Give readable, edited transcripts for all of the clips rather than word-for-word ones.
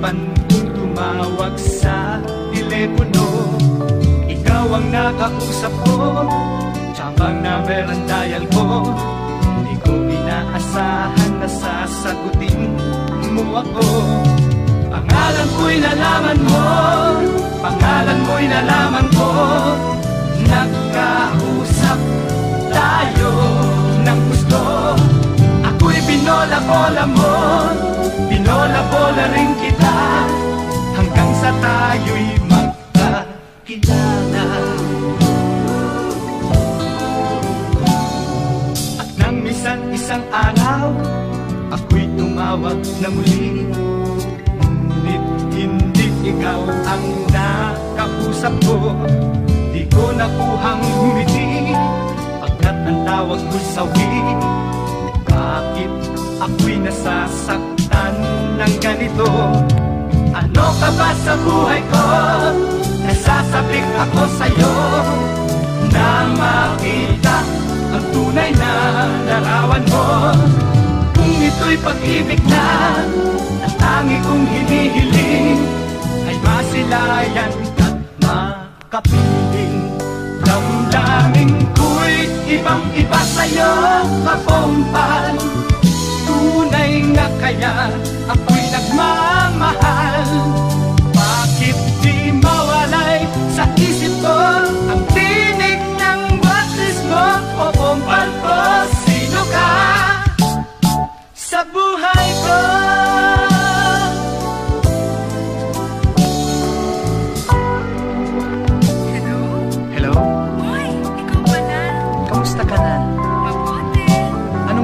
man kung tumawag sa telepono. Ikaw ang nakausap ko, tsambang number ang dial ko. Di ko inaasahan na sasagutin mo ako. Pangalan ko'y nalaman mo, pangalan mo'y nalaman ko. Nagkausap tayo ng gusto. Ako'y binola-bola mo, binola-bola rin kita, hanggang sa tayo'y magkakilala. At nang isang araw, ako'y tumawag na muli. Ngunit hindi ikaw ang nakausap ko. Di ko nakuhang ngumiti, pagkat ang tawag ko'y sawi. Bakit ako'y nasasaktan ng ganito? Ano ka ba sa buhay ko? Nasasabik ako sa'yo, na makita ang tunay na larawan mo. Kung ito'y pag-ibig na, ang tangi kong hinihiling ay masilayan at makapiling. Damdamin ko'y ibang-iba sa'yo, kapompal. Tunay nga kaya ako'y nagmamahal. Bakit di mawalay sa isip ko ang tinig ng boses mo, o pompal ko? Sino ka sa buhay ko?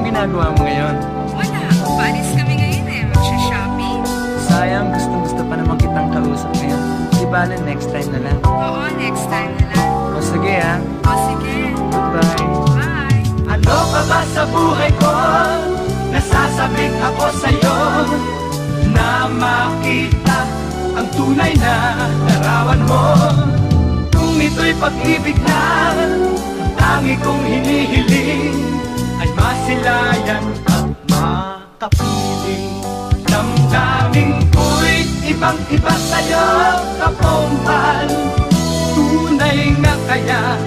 Ginagawa mo ngayon? Wala, paris kami ngayon eh, magsha-shopping. Sayang, gustong-gusto pa naman kitang kausap ngayon. Di bale, next time na lang. Oo, next time na lang. O sige ha. O sige. Goodbye. Bye. Ano ka ba sa buhay ko? Nasasabik ako sa'yo, na makita ang tunay na larawan mo. Kung ito'y pag-ibig na, ang tangi kong hinihiling ay masilayan at makapiling. Damdamin ko'y ibang-iba sa'yo, kapompal. Tunay nga kaya